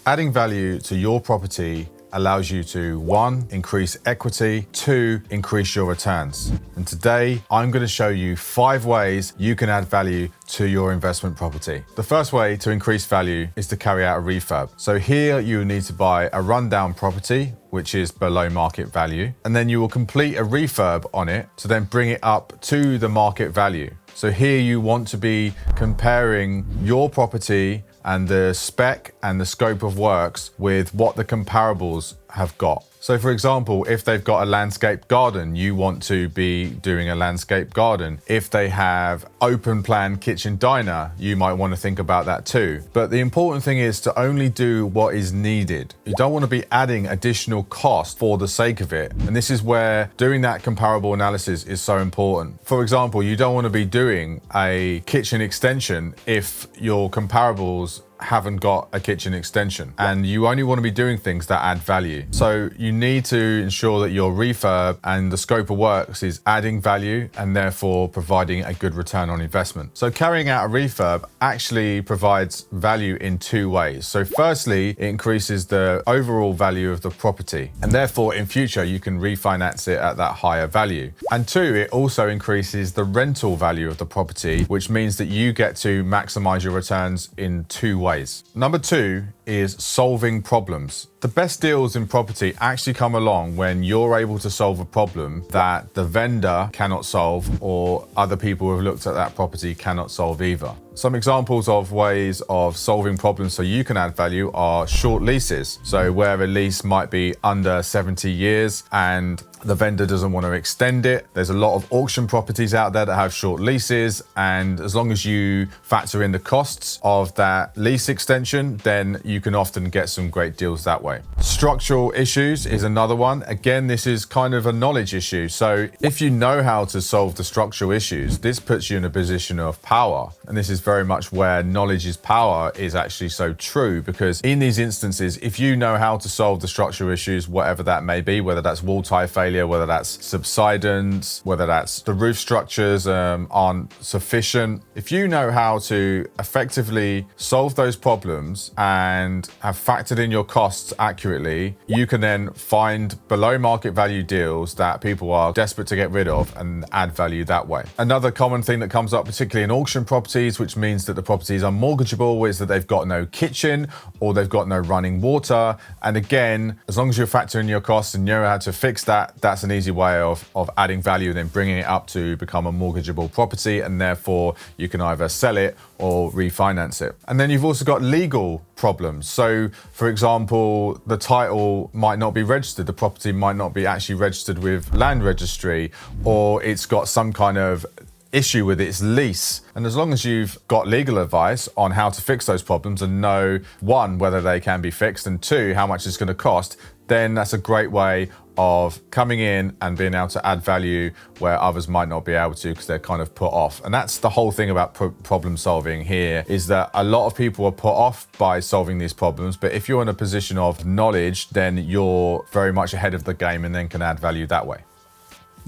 Adding value to your property allows you to 1, increase equity, 2, increase your returns. And today I'm going to show you 5 ways you can add value to your investment property. The first way to increase value is to carry out a refurb. So here you need to buy a rundown property, which is below market value, and then you will complete a refurb on it to then bring it up to the market value. So here you want to be comparing your property and the spec and the scope of works with what the comparables have got. So for example, if they've got a landscape garden, you want to be doing a landscape garden. If they have open plan kitchen diner, you might want to think about that too. But the important thing is to only do what is needed. You don't want to be adding additional cost for the sake of it. And this is where doing that comparable analysis is so important. For example, you don't want to be doing a kitchen extension if your comparables haven't got a kitchen extension, and you only want to be doing things that add value. So you need to ensure that your refurb and the scope of works is adding value and therefore providing a good return on investment. So carrying out a refurb actually provides value in 2 ways. So firstly, it increases the overall value of the property, and therefore in future you can refinance it at that higher value. And 2, it also increases the rental value of the property, which means that you get to maximize your returns in 2 ways. Number 2 is solving problems. The best deals in property actually come along when you're able to solve a problem that the vendor cannot solve or other people who have looked at that property cannot solve either. Some examples of ways of solving problems so you can add value are short leases. So where a lease might be under 70 years and the vendor doesn't want to extend it. There's a lot of auction properties out there that have short leases, and as long as you factor in the costs of that lease extension, then you can often get some great deals that way. Structural issues is another one. Again, this is kind of a knowledge issue. So if you know how to solve the structural issues, this puts you in a position of power. And this is very much where knowledge is power is actually so true, because in these instances, if you know how to solve the structural issues, whatever that may be, whether that's wall tie failure, whether that's subsidence, whether that's the roof structures aren't sufficient. If you know how to effectively solve those problems and have factored in your costs accurately, you can then find below market value deals that people are desperate to get rid of and add value that way. Another common thing that comes up, particularly in auction properties, which means that the properties are mortgageable, is that they've got no kitchen or they've got no running water. And again, as long as you're factoring your costs and you know how to fix that, that's an easy way of adding value and then bringing it up to become a mortgageable property, and therefore you can either sell it or refinance it. And then you've also got legal problems. So for example, the title might not be registered, the property might not be actually registered with land registry, or it's got some kind of issue with its lease. And as long as you've got legal advice on how to fix those problems and know, 1, whether they can be fixed, and 2, how much it's going to cost, then that's a great way of coming in and being able to add value where others might not be able to because they're kind of put off. And that's the whole thing about problem solving here, is that a lot of people are put off by solving these problems. But if you're in a position of knowledge, then you're very much ahead of the game and then can add value that way.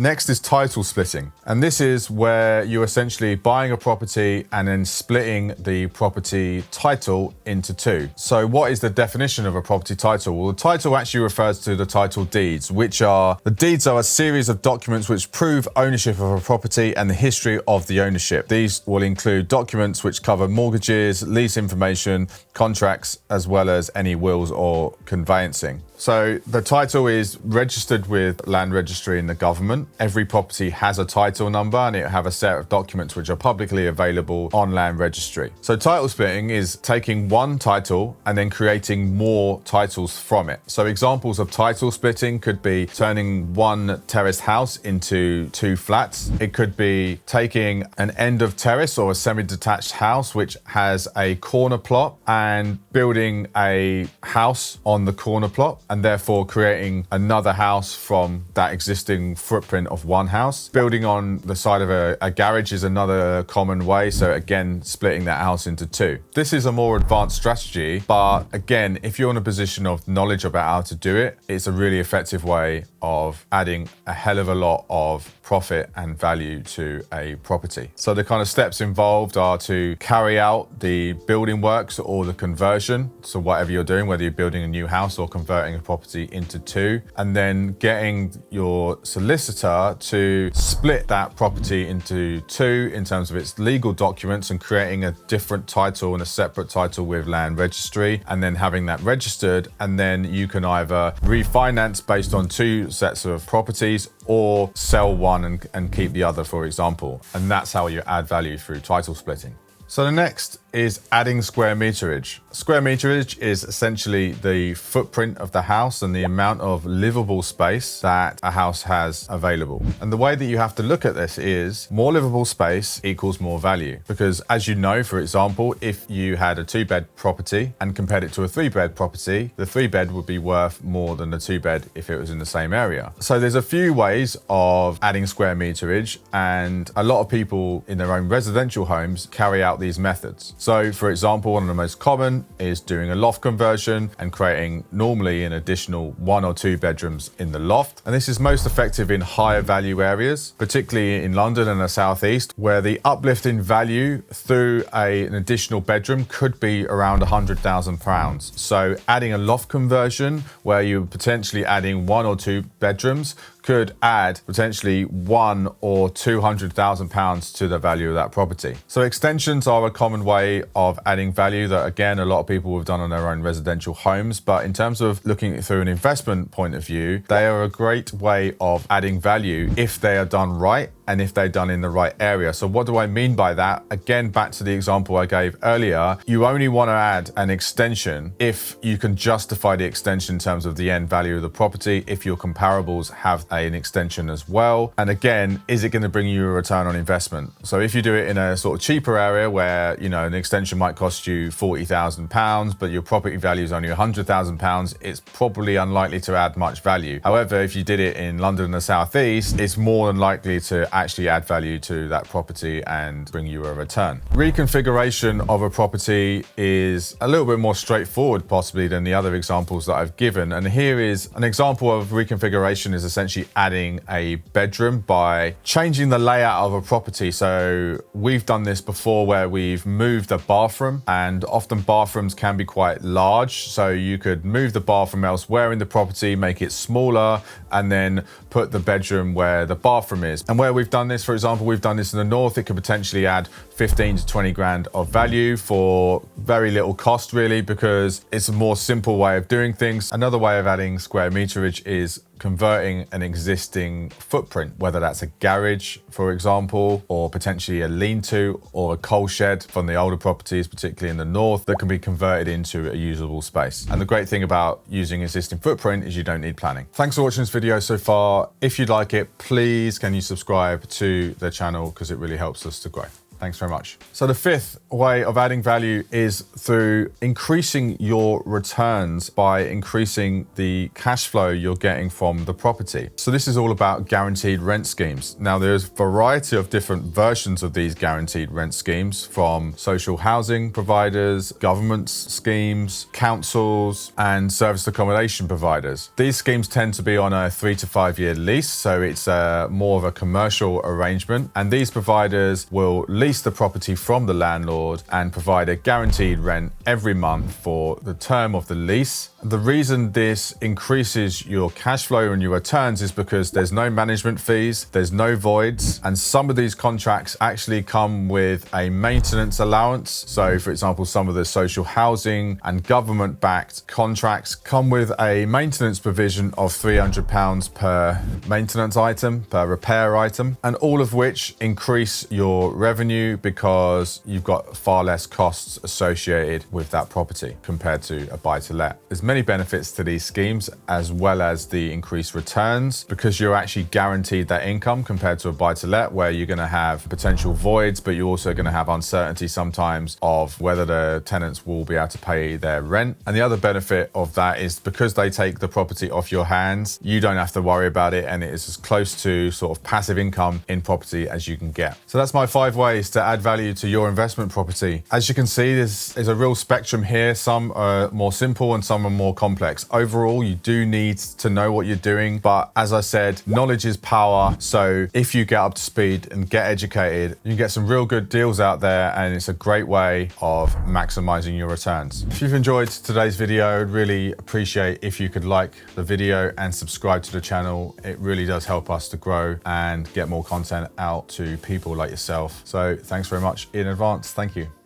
Next is title splitting. And this is where you're essentially buying a property and then splitting the property title into 2. So what is the definition of a property title? Well, the title actually refers to the title deeds, which are, the deeds are a series of documents which prove ownership of a property and the history of the ownership. These will include documents which cover mortgages, lease information, contracts, as well as any wills or conveyancing. So the title is registered with land registry in the government. Every property has a title number and it have a set of documents which are publicly available on land registry. So title splitting is taking one title and then creating more titles from it. So examples of title splitting could be turning one terraced house into 2 flats. It could be taking an end of terrace or a semi-detached house which has a corner plot and building a house on the corner plot. and therefore creating another house from that existing footprint of one house. Building on the side of a garage is another common way. So again, splitting that house into two. This is a more advanced strategy, but again, if you're in a position of knowledge about how to do it, it's a really effective way of adding a hell of a lot of profit and value to a property. So the kind of steps involved are to carry out the building works or the conversion. So whatever you're doing, whether you're building a new house or converting a property into two, and then getting your solicitor to split that property into two in terms of its legal documents and creating a different title and a separate title with land registry, and then having that registered. And then you can either refinance based on two sets of properties or sell one and keep the other, for example. And that's how you add value through title splitting. So the next is adding square meterage. Square meterage is essentially the footprint of the house and the amount of livable space that a house has available. And the way that you have to look at this is more livable space equals more value. Because as you know, for example, if you had a 2-bed property and compared it to a 3-bed property, the 3-bed would be worth more than the 2-bed if it was in the same area. So there's a few ways of adding square meterage, and a lot of people in their own residential homes carry out these methods. So for example, one of the most common is doing a loft conversion and creating normally an additional 1 or 2 bedrooms in the loft. And this is most effective in higher value areas, particularly in London and the Southeast, where the uplift in value through an additional bedroom could be around £100,000. So adding a loft conversion where you're potentially adding 1 or 2 bedrooms could add potentially £100,000 or £200,000 to the value of that property. So extensions are a common way of adding value that, again, a lot of people have done on their own residential homes. But in terms of looking at it through an investment point of view, they are a great way of adding value if they are done right and if they're done in the right area. So what do I mean by that? Again, back to the example I gave earlier, you only want to add an extension if you can justify the extension in terms of the end value of the property, if your comparables have an extension as well. And again, is it going to bring you a return on investment? So if you do it in a sort of cheaper area where, you know, an extension might cost you £40,000, but your property value is only £100,000, it's probably unlikely to add much value. However, if you did it in London and the Southeast, it's more than likely to actually add value to that property and bring you a return. Reconfiguration of a property is a little bit more straightforward possibly than the other examples that I've given. And here is an example of reconfiguration is essentially adding a bedroom by changing the layout of a property. So we've done this before where we've moved a bathroom, and often bathrooms can be quite large. So you could move the bathroom elsewhere in the property, make it smaller, and then put the bedroom where the bathroom is. And where we've done this, for example, we've done this in the north, it could potentially add 15 to 20 grand of value for very little cost really, because it's a more simple way of doing things. Another way of adding square meterage is converting an existing footprint, whether that's a garage, for example, or potentially a lean-to or a coal shed from the older properties, particularly in the north, that can be converted into a usable space. And the great thing about using existing footprint is you don't need planning. Thanks for watching this video so far. If you'd like it, please can you subscribe to the channel, because it really helps us to grow. Thanks very much. So the fifth way of adding value is through increasing your returns by increasing the cash flow you're getting from the property. So this is all about guaranteed rent schemes. Now there's a variety of different versions of these guaranteed rent schemes, from social housing providers, government schemes, councils, and service accommodation providers. These schemes tend to be on a 3 to 5 year lease, so it's more of a commercial arrangement. And these providers will lease the property from the landlord and provide a guaranteed rent every month for the term of the lease. The reason this increases your cash flow and your returns is because there's no management fees, there's no voids, and some of these contracts actually come with a maintenance allowance. So for example, some of the social housing and government-backed contracts come with a maintenance provision of £300 per maintenance item, per repair item, and all of which increase your revenue you because you've got far less costs associated with that property compared to a buy-to-let. There's many benefits to these schemes, as well as the increased returns, because you're actually guaranteed that income compared to a buy-to-let, where you're going to have potential voids, but you're also going to have uncertainty sometimes of whether the tenants will be able to pay their rent. And the other benefit of that is because they take the property off your hands, you don't have to worry about it, and it is as close to sort of passive income in property as you can get. So that's my 5 ways to add value to your investment property. As you can see, there's a real spectrum here. Some are more simple and some are more complex. Overall, you do need to know what you're doing, but as I said, knowledge is power. So if you get up to speed and get educated, you can get some real good deals out there, and it's a great way of maximizing your returns. If you've enjoyed today's video, I'd really appreciate if you could like the video and subscribe to the channel. It really does help us to grow and get more content out to people like yourself. So thanks very much in advance. Thank you.